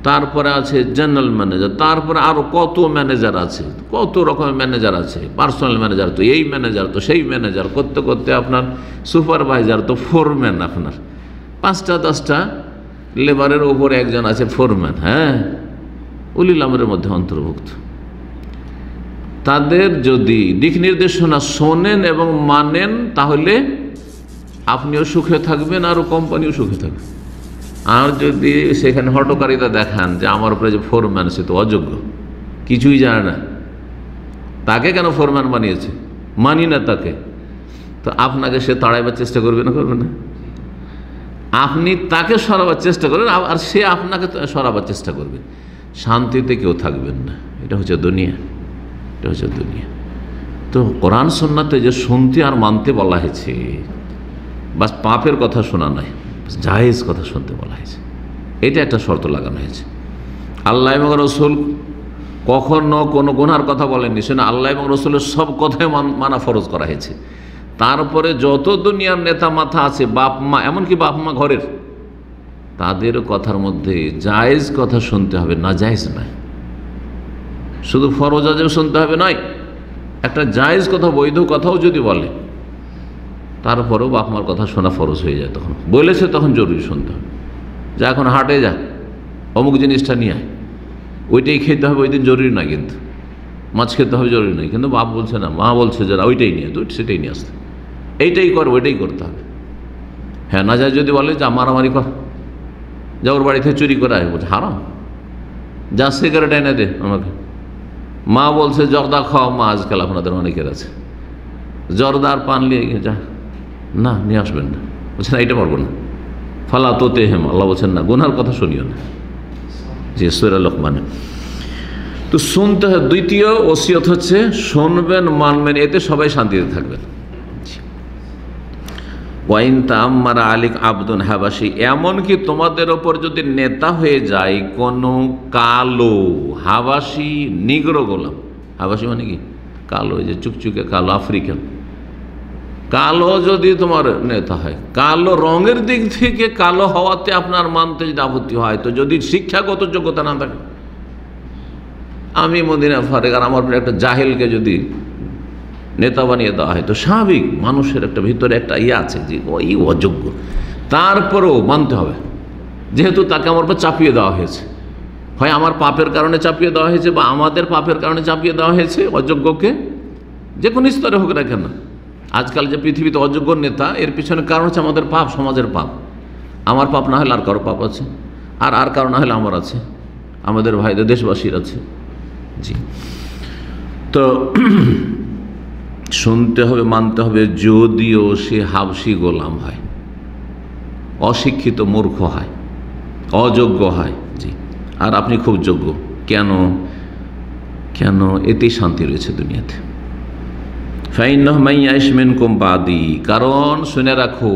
তারপরে আছে জেনারেল ম্যানেজার, তারপরে আরও কত ম্যানেজার আছে, কত রকমের ম্যানেজার আছে, পার্সোনাল ম্যানেজার তো এই ম্যানেজার তো সেই ম্যানেজার, করতে করতে আপনার সুপারভাইজার তো ফোরম্যান, আপনার 5টা 10টা লেবারের ওপরে একজন আছে ফোরম্যান। হ্যাঁ, উলিল আমরের মধ্যে অন্তর্ভুক্ত। তাদের যদি দিক নির্দেশনা শোনেন এবং মানেন, তাহলে আপনিও সুখে থাকবেন আর কোম্পানিও সুখে থাকবে। আর যদি সেখানে হটকারিতা দেখান যে আমার উপরে যে ফোরম্যান সে তো অযোগ্য, কিছুই জানে না, তাকে কেন ফোরম্যান বানিয়েছে, মানি না তাকে, তো আপনাকে সে তাড়াইবার চেষ্টা করবে না, করবে না? আপনি তাকে সরাবার চেষ্টা করবেন আর সে আপনাকে সরাবার চেষ্টা করবে। শান্তিতে কেউ থাকবেন না। এটা হচ্ছে দুনিয়া, এটা হচ্ছে দুনিয়া। তো কোরআন সুন্নাতে যে শুনতে আর মানতে বলা হয়েছে, বাস পাপের কথা শোনা নয়, জায়েজ কথা শুনতে বলা হয়েছে। এটা একটা শর্ত লাগানো হয়েছে। আল্লাহ এবং রসুল কখনো কোনো গুনার কথা বলেননি, সেটা আল্লাহ এবং রসুলের সব কথাই মানা ফরজ করা হয়েছে। তারপরে যত দুনিয়ার নেতা মাথা আছে, বাপ মা, এমনকি বাপ মা ঘরের, তাদের কথার মধ্যে জায়েজ কথা শুনতে হবে, না জায়েজ নয়। শুধু ফরজ আজও শুনতে হবে নয়, একটা জায়েজ কথা, বৈধ কথাও যদি বলে, তারপরেও বাপ মার কথা শোনা ফরজ হয়ে যায়। তখন বলেছে তখন জরুরি শুনতে হবে। যা এখন হাটে যা, অমুক জিনিসটা নিয়ে আয়, ওইটাই খেতে হবে, ওই দিন জরুরি না, কিন্তু মাছ খেতে হবে জরুরি নয়, কিন্তু বাপ বলছে না, মা বলছে যে না ওইটাই নিয়ে, তো সেটাই নিয়ে আসতে, এইটাই কর, ওইটাই করতে হবে। হ্যাঁ, না যায় যদি বলে যা মারামারি কর, যা ওর বাড়ি থেকে চুরি করে আয়, বলছে হারাম, যা সিগারেট এনে দে আমাকে। মা বলছে জর্দা খাওয়া, মা আজকাল আপনাদের অনেকের আছে, জর্দা আর পান নিয়ে যা, না নিয়ে আসবেন না, বলছে না এটা পারবো না, ফালা তোতে হেম, আল্লাহ বলছেন না, গুনার কথা শুনিও না। যে সূরা লোকমানে তো শুনতে হয়। দ্বিতীয় ওসিয়ত হচ্ছে শুনবেন, মানবেন, এতে সবাই শান্তিতে থাকবেন। ওয়াইন তাআম্মারা আলিক আবদুন হাবাসি, এমনকি তোমাদের ওপর যদি নেতা হয়ে যায় কোনো কালো হাবাসি নিগ্র গোলাম। হাবাসি মানে কি? কালো, যে চুকচুকে কালো, আফ্রিকান কালো যদি তোমার নেতা হয়, কালো রঙের দিক থেকে কালো হওয়াতে আপনার মানতে যদি আপত্তি হয়, তো যদি শিক্ষাগত যোগ্যতা না থাকে, আমি মদিনা ফারেক আর আমার একটা জাহেলকে যদি নেতা বানিয়ে দেওয়া হয়, তো স্বাভাবিক মানুষের একটা ভিতরে একটা ইয়ে আছে যে ওই অযোগ্য, তারপরেও মানতে হবে, যেহেতু তাকে আমার উপর চাপিয়ে দেওয়া হয়েছে। হয় আমার পাপের কারণে চাপিয়ে দেওয়া হয়েছে, বা আমাদের পাপের কারণে চাপিয়ে দেওয়া হয়েছে অযোগ্যকে, যে কোনো স্তরে হোক না কেন। আজকাল যে পৃথিবীতে অযোগ্য নেতা, এর পিছনে কারণ হচ্ছে আমাদের পাপ, সমাজের পাপ। আমার পাপ না হলে আর কারো পাপ আছে, আর কারো না হলে আমার আছে, আমাদের ভাইদের, দেশবাসীর আছে। জি, তো শুনতে হবে, মানতে হবে, যদিও সে হাবশি গোলাম হয়, অশিক্ষিত মূর্খ হয়, অযোগ্য হয়। জি, আর আপনি খুব যোগ্য, কেন? এতেই শান্তি রয়েছে দুনিয়াতে। ফাইন্নাহু মান ইয়াইশ মিনকুম বাদি, কারণ শুনে রাখো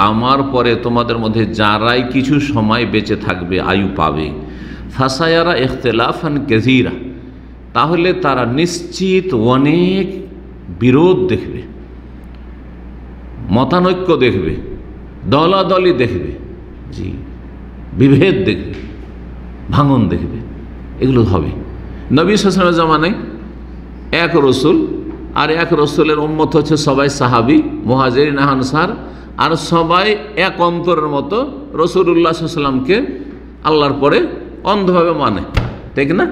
আমার পরে তোমাদের মধ্যে যারাই কিছু সময় বেঁচে থাকবে, আয়ু পাবে, ফাসায়ারা ইখতিলাফান কাসীরা, তাহলে তারা নিশ্চিত অনেক বিরোধ দেখবে, মতানৈক্য দেখবে, দলাদলি দেখবে, জি, বিভেদ দেখবে, ভাঙন দেখবে, এগুলো হবে। নবী সাল্লাল্লাহু আলাইহি ওয়াসাল্লামের জামানায় এক রসুল, আর এক রসুলের উম্মত হচ্ছে সবাই সাহাবি, মুহাজিরিন আনসার, আর সবাই এক অন্তরের মতো রাসূলুল্লাহ সাল্লাল্লাহু আলাইহি ওয়াসাল্লামকে আল্লাহর পরে অন্ধভাবে মানে, ঠিক না?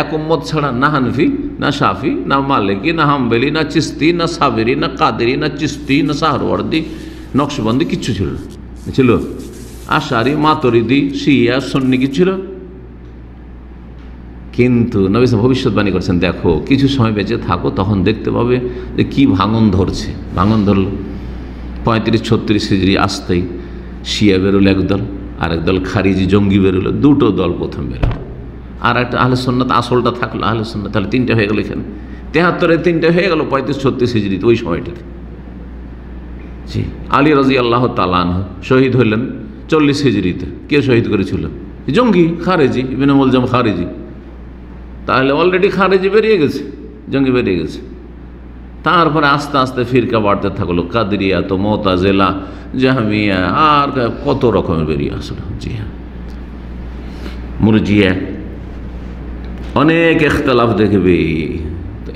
এক উম্মত ছাড়া না হানফি, না শাফি, না মালিকি, না হাম্বলি, না চিস্তি, না সাবেরি, না কাদেরি, না চিস্তি, না সাহরওয়ার্দি, নকশবন্দি কিচ্ছু ছিল না। ছিল আশারি, মাতুরিদি, শিয়া, সুন্নি কি ছিল? কিন্তু নবী সাল্লাল্লাহু ভবিষ্যৎবাণী করেছেন, দেখো কিছু সময় বেঁচে থাকো, তখন দেখতে পাবে যে কি ভাঙন ধরছে। ভাঙন ধরল 35-36 হিজরি আসতেই শিয়া বেরোলো একদল, আর একদল খারিজি জঙ্গি বেরোলো, দুটো দল প্রথম বেরোলো, আর একটা আহলে সুন্নাত আসলটা থাকলো আহলে সুন্নাত, তাহলে তিনটা হয়ে গেল। এখানে 73-এ তিনটা হয়ে গেল 35-36 হিজরিতে, ওই সময়টাতে। জি, আলী রাদিয়াল্লাহু তাআলা আনহু শহীদ হলেন 40 হিজরিতে। কে শহীদ করেছিল? জঙ্গি খারেজি, ইবনে মুলজাম খারেজি। তাহলে অলরেডি খারেজি বেরিয়ে গেছে, জঙ্গি বেরিয়ে গেছে। তারপরে আস্তে আস্তে ফিরকা বাড়তে থাকলো, কাদরিয়া, তো মুতাজিলা, জাহমিয়া, আর কত রকমের বেরিয়ে আসলো। জি হ্যাঁ, মুরজিয়া, অনেক ইখতিলাফ দেখবে।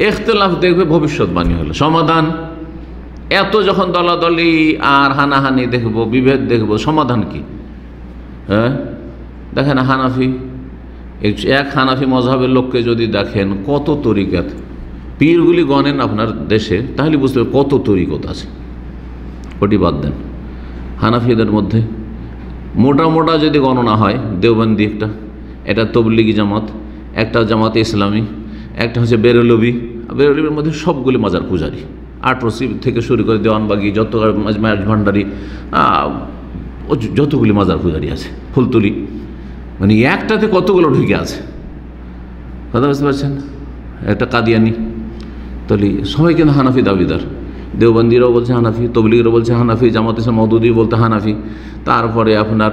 ইখতিলাফ দেখবে, ভবিষ্যৎবাণী হলো সমাধান। এত যখন দলাদলি আর হানাহানি দেখবো, বিভেদ দেখবো, সমাধান কি? হ্যাঁ, দেখেন হানাফি, এক হানাফি মযহাবের লোককে যদি দেখেন কত তরিকাত, পীরগুলি গণেন আপনার দেশে, তাহলে বুঝতে হবে কত তরিকত আছে। ওটি বাদ দেন, হানাফিদের মধ্যে মোটা মোটা যদি গণনা হয়, দেওবন্দি একটা, এটা তবলিগি জামাত, একটা জামাতে ইসলামী, একটা হচ্ছে বেরলভি। বেরলভির মধ্যে সবগুলি মাজার পূজারি, আটরসি থেকে শুরু করে দেওয়ানবাগি, যত ভান্ডারি, যতগুলি মাজার পূজারি আছে, ফুলতুলি, মানে একটাতে কতগুলো ঢুকে আছে, কথা বুঝতে পারছেন? একটা কাদিয়ানি, তাহলে সবাই কিন্তু হানাফি দাবিদার। দেওবন্দিরাও বলছে হানাফি, তবলিগিরাও বলছে হানাফি, জামাত ইসলাম মওদুদি বলতে হানাফি, তারপরে আপনার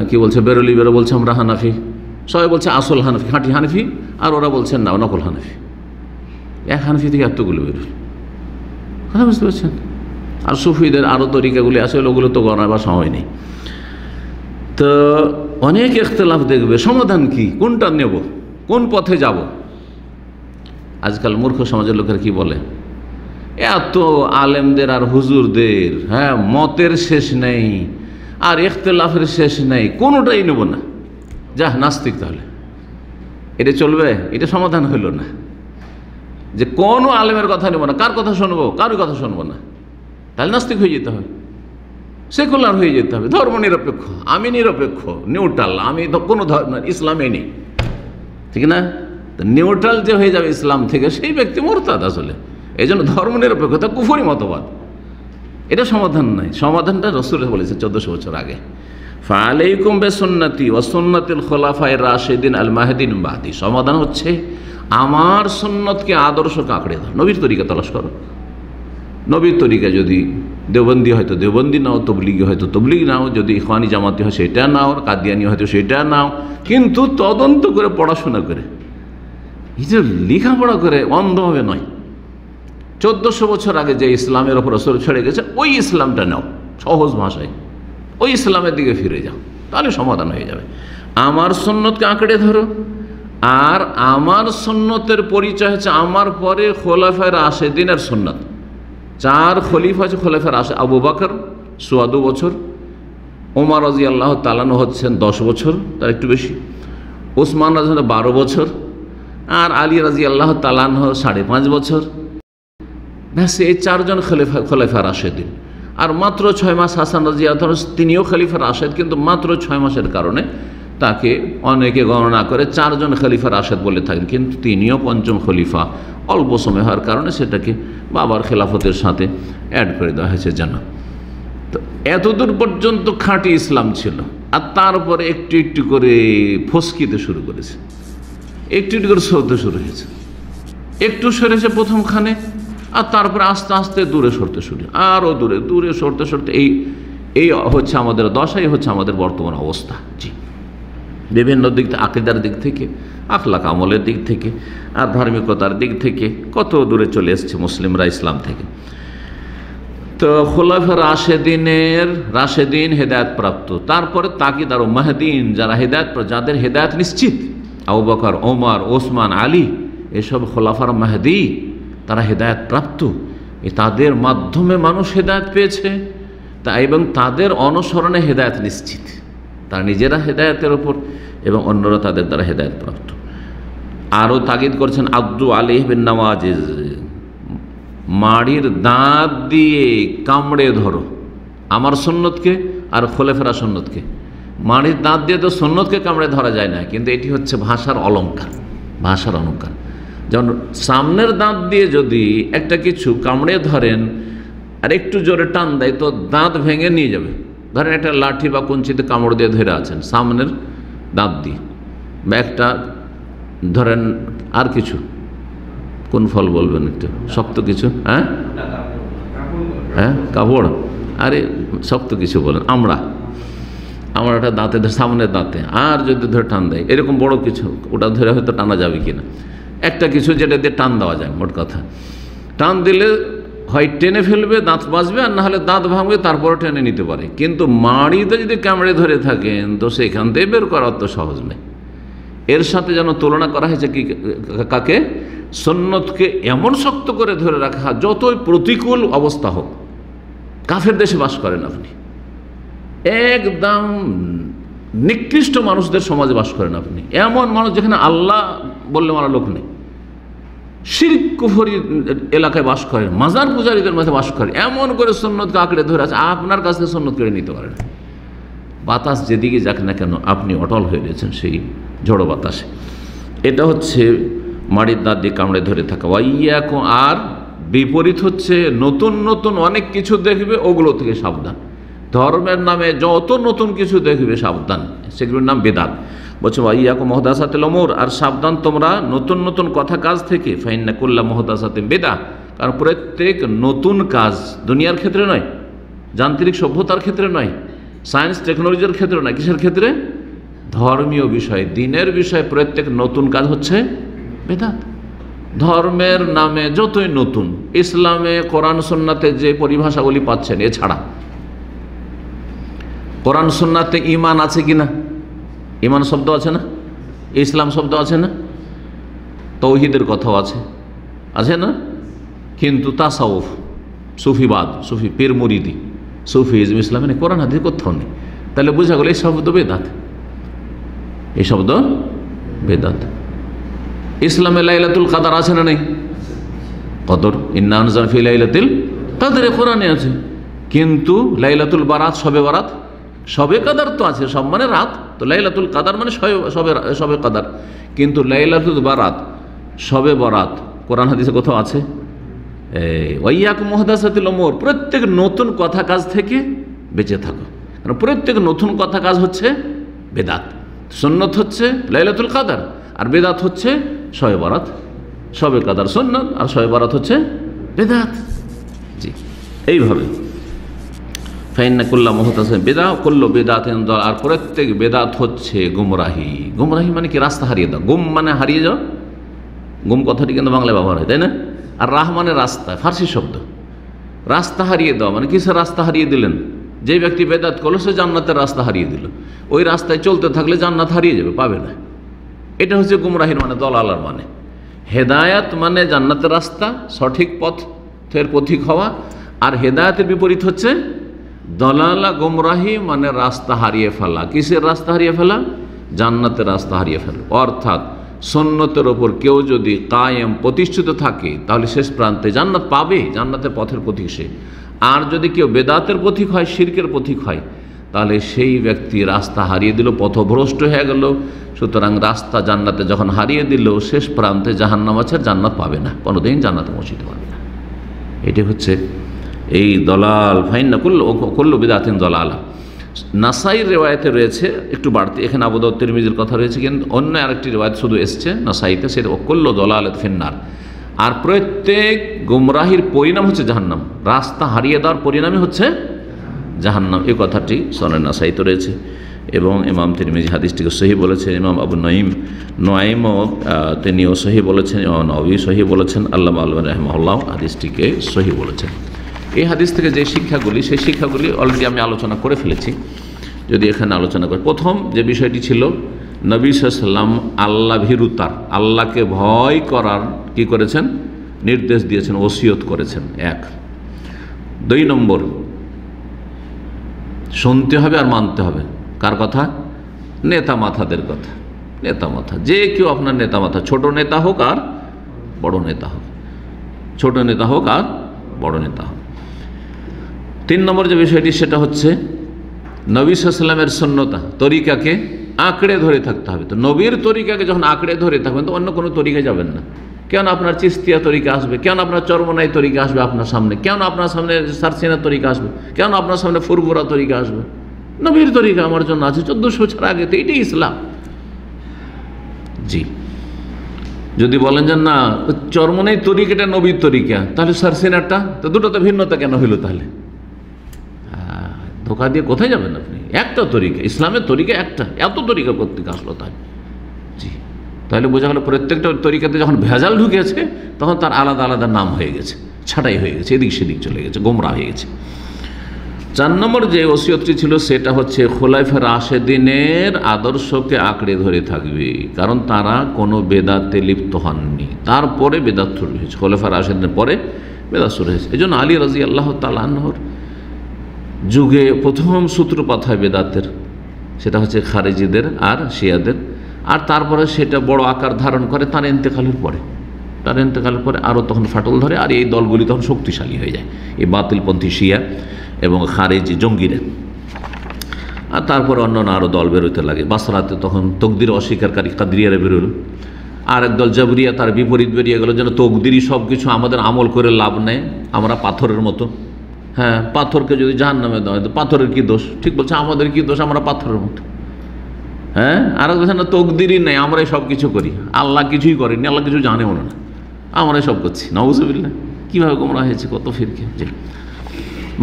কি বলছে, বেরলভিরা বলছে আমরা হানাফি, সবাই বলছে আসল হানাফি, খাঁটি হানাফি, আর ওরা বলছেন না, নকল হানাফি। এক হানাফি থেকে এতগুলো বেরোল, কথা বুঝতে পারছেন? আর সুফিদের আরও তরিকাগুলি আছে, ওগুলো তো গণাবার সময় নেই। তো অনেক ইখতিলাফ দেখবে, সমাধান কি? কোনটা নেব, কোন পথে যাব? আজকাল মূর্খ সমাজের লোকেরা কি বলে, এত আলেমদের আর হুজুরদের, হ্যাঁ, মতের শেষ নেই আর ইখতিলাফের শেষ নেই, কোনোটাই নেব না, যা নাস্তিক। তাহলে এটা চলবে? এটা সমাধান হইল না, যে কোনো আলেমের কথা নেব না, কার কথা শুনবো, কারোর কথা শুনবো না, তাহলে নাস্তিক হয়ে যেতে হবে, সেকুলার হয়ে যেতে হবে, ধর্ম নিরপেক্ষ, আমি নিরপেক্ষ, নিউট্রাল, আমি কোনো ধর্ম ইসলামে নেই, ঠিক না? নিউট্রাল যে হয়ে যাবে ইসলাম থেকে, সেই ব্যক্তি মুরতাদ আসলে। এই জন্য ধর্ম নিরপেক্ষতা কুফরি মতবাদ, এটা সমাধান নাই। সমাধানটা রাসূল বলেছে 1400 বছর আগে, ফালাইকুম বিসুন্নতি ওয়া সুন্নাতিল খুলাফায়ে রাশিদিন আল মাহদিন মিন বাদি। সমাধান হচ্ছে আমার সুন্নতকে আদর্শকে আঁকড়ে ধরো, নবীর তরিকা তালাশ করো। নবীর তরিকা যদি দেওবন্দি হয়তো দেওবন্দি নাও, তবলিগি হয়তো তবলিগি নাও, যদি ইখওয়ানি জামাতি হয় সেটা নাও, কাদিয়ানি হয়তো সেটা নাও, কিন্তু তদন্ত করে পড়াশোনা করে, এই যে লেখাপড়া করে অন্ধভাবে নয়। 1400 বছর আগে যে ইসলামের ওপর রাসূল ছেড়ে গেছে, ওই ইসলামটা নাও, সহজ ভাষায় ওই ইসলামের দিকে ফিরে যাও, তাহলে সমাধান হয়ে যাবে। আমার সুন্নতকে আঁকড়ে ধরো, আর আমার সুন্নতের পরিচয় হচ্ছে আমার পরে খোলাফায়ে রাশিদিনের সুন্নত। 4 খলিফা আছে খোলাফায়ে রাশিদ, আবু বকর 14 বছর, ওমর রাদিয়াল্লাহু তাআলা আনহু হচ্ছেন 10 বছর, তার একটু বেশি, ওসমান রাদিয়াল্লাহু 12 বছর, আর আলী রাদিয়াল্লাহু তাআলা আনহু 5.5 বছর। ব্যাস, এই 4 জন খলিফা রাশিদিন। আর মাত্র 6 মাস হাসান রাদিয়াল্লাহু আনহু, তিনিও খলিফা রাশিদ, কিন্তু মাত্র 6 মাসের কারণে তাকে অনেকে গণনা করে 4 জন খলিফা রাশিদ বলে থাকেন, কিন্তু তিনিও 5ম খলিফা। অল্প সময় হওয়ার কারণে সেটাকে বাবার খেলাফতের সাথে অ্যাড করে দেওয়া হয়েছে যেন। তো এতদূর পর্যন্ত খাঁটি ইসলাম ছিল, আর তারপরে একটু একটু করে ফসকিতে শুরু করেছে, একটু একটু করে সরতে শুরু হয়েছে, একটু সরেছে প্রথমখানে, আর তারপরে আস্তে আস্তে দূরে সরতে শুরু, আরও দূরে সরতে সরতে এই হচ্ছে আমাদের দশাই হচ্ছে আমাদের বর্তমান অবস্থা। জি, বিভিন্ন দিক থেকে, আকীদার দিক থেকে, আখলাক আমলের দিক থেকে, আর ধার্মিকতার দিক থেকে কত দূরে চলে এসছে মুসলিমরা ইসলাম থেকে। তো খুলাফা রাশেদিন হেদায়েত প্রাপ্ত, তারপরে তাকিদ আর মাহদিন যারা যাদের হেদায়েত নিশ্চিত, আবু বকর, ওমর, ওসমান, আলী, এসব খোলাফার মাহদি, তারা হেদায়েত প্রাপ্ত। তাদের মাধ্যমে মানুষ হেদায়েত পেয়েছে এবং তাদের অনুসরণে হেদায়েত নিশ্চিত। তারা নিজেরা হেদায়েতের ওপর এবং অন্যরা তাদের দ্বারা হেদায়েত প্রাপ্ত। আরও তাগিদ করছেন আব্দু আলী বিন নওয়াজিজ, মাড়ির দাঁত দিয়ে কামড়ে ধরো আমার সুন্নতকে আর খোলাফার সুন্নতকে। মাড়ির দাঁত দিয়ে তো সুন্নতকে কামড়ে ধরা যায় না, কিন্তু এটি হচ্ছে ভাষার অলঙ্কার। যেমন সামনের দাঁত দিয়ে যদি একটা কিছু কামড়ে ধরেন আর একটু জোরে টান দেয় তো দাঁত ভেঙে নিয়ে যাবে। ধরেন একটা লাঠি বা কঞ্চিতে কামড় দিয়ে ধরে আছেন সামনের দাঁত দিয়ে, বা একটা ধরেন আর কিছু, কোন ফল বলবেন একটু শক্ত কিছু, হ্যাঁ কাপড়, আরে শক্ত কিছু বলেন, আমরাটা দাঁতে সামনের দাঁতে, আর যদি ধরে টান দেয় এরকম বড় কিছু, ওটা ধরে হয়তো টানা যাবে কিনা, একটা কিছু যেটা দিয়ে টান দেওয়া যায়, মোট কথা টান দিলে হয় টেনে ফেলবে, দাঁত বাঁচবে, আর না হলে দাঁত ভাঙবে, তারপরে টেনে নিতে পারে। কিন্তু মাড়িতে যদি কামড়ে ধরে থাকেন তো সেখান থেকে বের করা অত সহজ নেই। এর সাথে যেন তুলনা করা হয়েছে কি, কাকে? সুন্নতকে এমন শক্ত করে ধরে রাখা, যতই প্রতিকূল অবস্থা হোক। কাফের দেশে বাস করেন আপনি, একদম নিকৃষ্ট মানুষদের সমাজে বাস করেন আপনি, এমন মানুষ যেখানে আল্লাহ বললে মারা লোক নেই, শিরক কুফরি এলাকায় বাস করেন, মাজার পূজারীদের মধ্যে বাস করেন, এমন করে সুন্নতকে আঁকড়ে ধরে আছে, আপনার কাছ থেকে সুন্নত কেড়ে নিতে পারেন। বাতাস যেদিকে যাক না কেন আপনি অটল হয়ে রয়েছেন সেই ঝড়ো বাতাসে। এটা হচ্ছে মাড়ির দাঁত দিয়ে কামড়ে ধরে থাকা। আর বিপরীত হচ্ছে নতুন নতুন অনেক কিছু দেখবে, ওগুলো থেকে সাবধান। ধর্মের নামে যত নতুন কিছু দেখবে সাবধান, সেগুলোর নাম বেদাত। বলছে ওয়াইয়াকুম মুহদাসাতিল উমুর, আর সাবধান তোমরা নতুন নতুন কথা কাজ থেকে। ফাইন্না কুল্লা মুহদাসাতিন বিদআহ, কারণ প্রত্যেক নতুন কাজ দুনিয়ার ক্ষেত্রে নয়, যান্ত্রিক সভ্যতার ক্ষেত্রে নয়, সায়েন্স টেকনোলজির ক্ষেত্রে নয়, কিসের ক্ষেত্রে? ধর্মীয় বিষয়, দিনের বিষয় প্রত্যেক নতুন কাজ হচ্ছে বেদাত। ধর্মের নামে যতই নতুন, ইসলামে কোরআন সুন্নাতে যে পরিভাষাগুলি পাচ্ছেন, এছাড়া কোরআন সুন্নাতে ঈমান আছে কিনা? ঈমান শব্দ আছে না? ইসলাম শব্দ আছে না? তৌহিদের কথাও আছে না? কিন্তু তাসাউফ, সুফিবাদ, সুফি পীর মুরিদি, সুফিজম ইসলামে নেই, কোরআন হাদিস কোথাও নেই। তাহলে বোঝা গেল এই শব্দ বেদাত, এই শব্দ বেদাত। ইসলামে লাইলাতুল কাদর আছে না নেই? কদর, ইন্না আনজালনা ফি লাইলাতিল কাদর কোরআনে আছে, কিন্তু লাইলাতুল বারাত, শবে কাদার তো আছে, সব মানে রাত, তো লাইলাতুল কাদার মানে শবে কাদার, কিন্তু লাইলাতুল বারাত, শবে বরাত কোরআন হাদিসে কোথাও আছে? ওয়াইয়াকুম মুহদাসাতিল উমুর, প্রত্যেক নতুন কথা কাজ থেকে বেঁচে থাকো, কারণ প্রত্যেক নতুন কথা কাজ হচ্ছে বেদাত। সুন্নত হচ্ছে লাইলাতুল কাদার, আর বেদাত হচ্ছে শবে বরাত। শবে কাদার সুন্নত, আর শবে বরাত হচ্ছে বেদাত। জি, এইভাবে ফাইন্না কুল্লা মুহদাসাতিন বিদআহ কুল্লু বিদআতিন দালাল, আর প্রত্যেক বেদাত হচ্ছে গুমরাহি। গুমরাহি মানে কি? রাস্তা হারিয়ে দাও। গুম মানে হারিয়ে যাও, গুম কথাটি কিন্তু বাংলায় ব্যবহার হয়, তাই না? আর রাহ মানে রাস্তা, ফার্সি শব্দ। রাস্তা হারিয়ে দাও মানে কিসের রাস্তা হারিয়ে দিলেন? যে ব্যক্তি বেদাত করলো সে জান্নাতের রাস্তা হারিয়ে দিল, ওই রাস্তায় চলতে থাকলে জান্নাত হারিয়ে যাবে, পাবে না। এটা হচ্ছে গুমরাহির মানে, দলালার মানে। হেদায়াত মানে জান্নাতের রাস্তা, সঠিক পথের পথিক হওয়া, আর হেদায়াতের বিপরীত হচ্ছে দলালা, গুমরাহি মানে রাস্তা হারিয়ে ফেলা। কিসের রাস্তা হারিয়ে ফেলা? জান্নাতের রাস্তা হারিয়ে ফেলা। অর্থাৎ সুন্নতের ওপর কেউ যদি কায়েম প্রতিষ্ঠিত থাকে তাহলে শেষ প্রান্তে জান্নাত পাবে, জান্নাতের পথের পথিক সে। আর যদি কেউ বেদাতের পথিক হয়, শিরকের পথিক হয়, তাহলে সেই ব্যক্তি রাস্তা হারিয়ে দিল, পথভ্রষ্ট হয়ে গেল। সুতরাং রাস্তা জান্নাতে যখন হারিয়ে দিল, শেষ প্রান্তে জাহান্নাম আছে, জান্নাত পাবে না, কোনোদিন জান্নাতে পৌঁছতে পারবে না। এটি হচ্ছে এই দলাল। ফাইন্না কুল্লু বিদআতিন দালালা। নাসাইর রেওয়ায়েতে রয়েছে একটু বাড়তি, এখানে আবু দাউদ তিরমিজির কথা রয়েছে, কিন্তু অন্য আরেকটি রেওয়ায়েত শুধু এসছে নাসাইতে, সেটা কুল্লু দালালাতিন ফিন্নার। আর প্রত্যেক গুমরাহির পরিণাম হচ্ছে জাহান্নাম, রাস্তা হারিয়ে দেওয়ার পরিণামই হচ্ছে জাহান্নাম। এই কথাটি সুনান নাসাইতে রয়েছে এবং ইমাম তিরমিজি হাদিসটিকে সহি বলেছেন, ইমাম আবু নঈমও তিনিও সহি বলেছেন, ইমাম নবী সহি বলেছেন, আল্লামা আলবানী রাহিমাহুল্লাহ হাদিসটিকে সহি বলেছেন। এই হাদিস থেকে যে শিক্ষাগুলি, সেই শিক্ষাগুলি অলরেডি আমি আলোচনা করে ফেলেছি, যদি এখানে আলোচনা করি। প্রথম যে বিষয়টি ছিল, নবী সাল্লাল্লাহু আলাইহি ওয়াসাল্লাম আল্লাহ ভীরুতার, আল্লাহকে ভয় করার কি করেছেন, নির্দেশ দিয়েছেন, ওসিয়ত করেছেন। এক। 2 নম্বর, শুনতে হবে আর মানতে হবে কার কথা? নেতা মাথাদের কথা। নেতা মাথা, যে কেউ আপনার নেতা মাথা, ছোট নেতা হোক আর বড় নেতা হোক, ছোট নেতা হোক আর বড় নেতা হোক। 3 নম্বর যে বিষয়টি, সেটা হচ্ছে নবী সাল্লাল্লাহু আলাইহি ওয়াসাল্লামের সুন্নতা, তরিকাকে আঁকড়ে ধরে থাকতে হবে। তো নবীর তরিকাকে যখন আঁকড়ে ধরে থাকবেন, তো অন্য কোনো তরিকায় যাবেন না। কেন আপনার চিস্তিয়া তরিকা আসবে, কেন আপনার চরমনাই তরিকা আসবে আপনার সামনে, কেন আপনার সামনে সারসিনা তরিকা আসবে, কেন আপনার সামনে ফুরফুরা তরিকা আসবে? নবীর তরিকা আমার জন্য আছে 1400 বছর আগে, তো এটাই ইসলাম। জি, যদি বলেন যে না চরমনাই তরিকাটা নবীর তরিকা, তাহলে সারসিনাটা তো দুটোতে ভিন্নতা কেন হইল? তাহলে ধোকা দিয়ে কোথায় যাবেন আপনি? একটা তরিকা, ইসলামের তরিকা একটা, এত তরিকা কর্তৃক আসলো তাই। জি, তাহলে বোঝা গেল প্রত্যেকটা তরিকাতে যখন ভেজাল ঢুকেছে, তখন তার আলাদা আলাদা নাম হয়ে গেছে, ছাঁটাই হয়ে গেছে, এদিক সেদিক চলে গেছে, গোমরা হয়ে গেছে। 4 নম্বর যে ওসিয়তটি ছিল, সেটা হচ্ছে খোলাফায়ে রাশেদিনের আদর্শকে আঁকড়ে ধরে থাকবে, কারণ তারা কোনো বেদাতে লিপ্ত হননি। তারপরে বেদাত শুরু হয়েছে, খোলাফায়ে রাশেদিনের পরে বেদাত শুরু হয়েছে। এই জন্য আলী রাদিয়াল্লাহু তাআলা আনহুর যুগে প্রথম সূত্রপাত হয় বেদাতের, সেটা হচ্ছে খারেজিদের আর শিয়াদের। আর তারপরে সেটা বড় আকার ধারণ করে তার ইন্তেকালের পরে, আরও তখন ফাটল ধরে, আর এই দলগুলি তখন শক্তিশালী হয়ে যায়, এই বাতিলপন্থী শিয়া এবং খারেজি জঙ্গিরা। আর তারপরে অন্যান্য আরও দল বেরোতে লাগে। বাসরাতে তখন তকদির অস্বীকারী কাদরিয়ারা বেরোল, আর একদল জাবরিয়া তার বিপরীত বেরিয়ে গেল, যেন তকদিরই সব কিছু, আমাদের আমল করে লাভ নেই, আমরা পাথরের মতো। হ্যাঁ, পাথরকে যদি জাহান্নামে দেওয়া হয় তো পাথরের কী দোষ? ঠিক বলছে, আমাদের কী দোষ, আমরা পাথরের মতো। হ্যাঁ, আর বলছে না তকদিরই নেই, আমরাই সব কিছু করি, আল্লাহ কিছুই করেনি, আল্লাহ কিছু জানেও না, আমরাই সব করছি। নাউজুবিল্লাহ, কীভাবে গোমরা হয়েছে কত ফিরকে। যে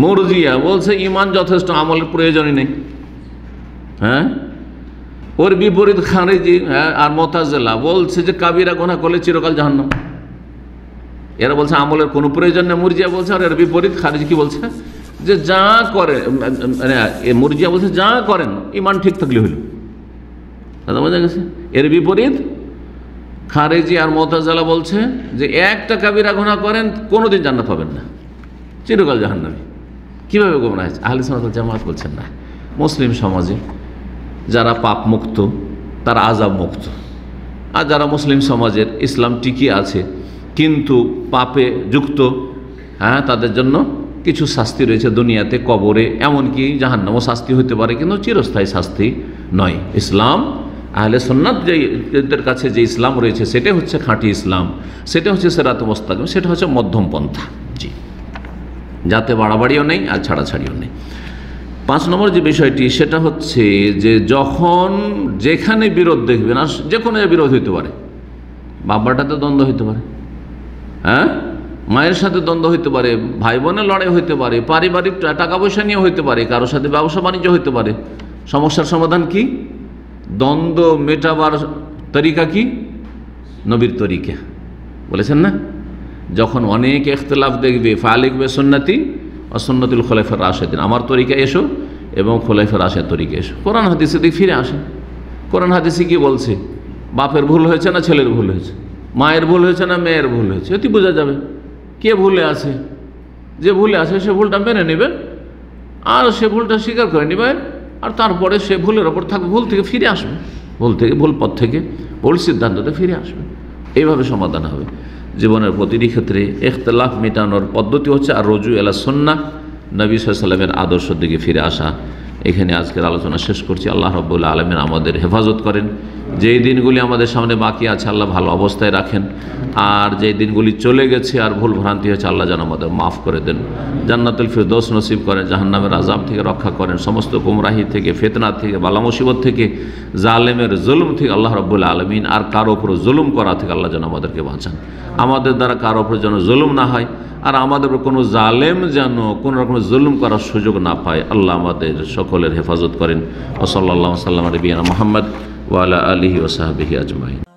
মুরজিয়া বলছে ঈমান যথেষ্ট, আমলের প্রয়োজনই নেই। হ্যাঁ, ওর বিপরীত খারেজি আর মুতাজিলা বলছে যে কাবিরা গুনাহ করলে চিরকাল জাহান্নাম। এরা বলছে আমলের কোনো প্রয়োজন নেই, মুরজিয়া বলছে। আর এর বিপরীত খারিজি কি বলছে, যে যা করে, মুরজিয়া বলছে যা করেন ঈমান ঠিক থাকলে হইল। দাদা বোঝা গেছে? এর বিপরীত খারিজি আর মুতাজিলা বলছে যে একটা কাবিরা গুনাহ করেন কোনোদিন জান্নাত পাবেন না, চিরকাল জাহান্নামী। কীভাবে গোমরাহ হয়েছে? আহলে সুন্নাত ওয়াল জামাত বলছেন না, মুসলিম সমাজে যারা পাপ মুক্ত তারা আযাব মুক্ত, আর যারা মুসলিম সমাজের ইসলাম টিকিয়ে আছে কিন্তু পাপে যুক্ত, হ্যাঁ, তাদের জন্য কিছু শাস্তি রয়েছে দুনিয়াতে, কবরে, এমনকি জাহান্নামও শাস্তি হতে পারে, কিন্তু চিরস্থায়ী শাস্তি নয়। ইসলাম আহলে সুন্নাত যেদের কাছে যে ইসলাম রয়েছে সেটা হচ্ছে খাঁটি ইসলাম, সেটা হচ্ছে সিরাতে মুস্তাকিম, সেটা হচ্ছে মধ্যম পন্থা। জি, যাতে বাড়াবাড়িও নেই আর ছাড়াছাড়িও নেই। 5 নম্বর যে বিষয়টি, সেটা হচ্ছে যে যখন যেখানে বিরোধ দেখবেন, আর যে কোনো বিরোধ হইতে পারে, বাবাটাতে দ্বন্দ্ব হইতে পারে, হ্যাঁ, মায়ের সাথে দ্বন্দ্ব হইতে পারে, ভাই বোনের লড়াই হইতে পারে, পারিবারিক টাকা পয়সা নিয়ে হইতে পারে, কারোর সাথে ব্যবসা বাণিজ্য হইতে পারে। সমস্যার সমাধান কি? দ্বন্দ্ব মেটাবার তরিকা কি? নবীর তরিকা। বলেছেন না, যখন অনেক ইখতিলাফ দেখবে, ফালিকবে সুন্নতি ও সুন্নতুল খোলাফায়ে রাশেদিন, আমার তরিকা এসো এবং খোলাফায়ে রাশেদ তরিকা এসো। কোরআন হাদিসে দিকে ফিরে আসে। কোরআন হাদিসে কি বলছে? বাপের ভুল হয়েছে না ছেলের ভুল হয়েছে, মায়ের ভুল হয়েছে না মেয়ের ভুল হয়েছে, এটি বোঝা যাবে কে ভুলে আছে। যে ভুলে আছে সে ভুলটা মেনে নেবে, আর সে ভুলটা স্বীকার করে নেবে, আর তারপরে সে ভুলের ওপর থাকবে, ভুল থেকে ফিরে আসবে, ভুল পথ থেকে ভুল সিদ্ধান্ততে ফিরে আসবে। এইভাবে সমাধান হবে। জীবনের প্রতিটি ক্ষেত্রে ইখতিলাফ মেটানোর পদ্ধতি হচ্ছে আর রুজু ইলা সুন্নাহ, নবী সাল্লাল্লাহু আলাইহি ওয়াসাল্লামের আদর্শের দিকে ফিরে আসা। এখানে আজকের আলোচনা শেষ করছি। আল্লাহ রাব্বুল আলামিন আমাদের হেফাজত করেন। যেই দিনগুলি আমাদের সামনে বাকি আছে আল্লাহ ভালো অবস্থায় রাখেন, আর যেই দিনগুলি চলে গেছে আর ভুল ভ্রান্তি হয়েছে আল্লাহ যেন আমাদের মাফ করে দেন, জান্নাতুল ফিরদৌস নসিব করেন, জাহান্নামের আযাব থেকে রক্ষা করেন, সমস্ত গুমরাহি থেকে, ফিতনা থেকে, বালা মুসিবত থেকে, জালেমের জুলুম থেকে আল্লাহ রাব্বুল আলামিন, আর কারো উপর জুলুম করা থেকে আল্লাহ যেন আমাদেরকে বাঁচান। আমাদের দ্বারা কারো উপর যেন জুলুম না হয়, আর আমাদের উপর কোনো জালেম যেন কোনো রকমের জুলুম করার সুযোগ না পায়। আল্লাহ আমাদের সকলের হেফাজত করেন। ওয়া সাল্লাল্লাহু সাল্লাম আলা নবিয়িনা মুহাম্মদ ওয়া আলা আলিহি ওয়া সাহবিহি আজমাইন।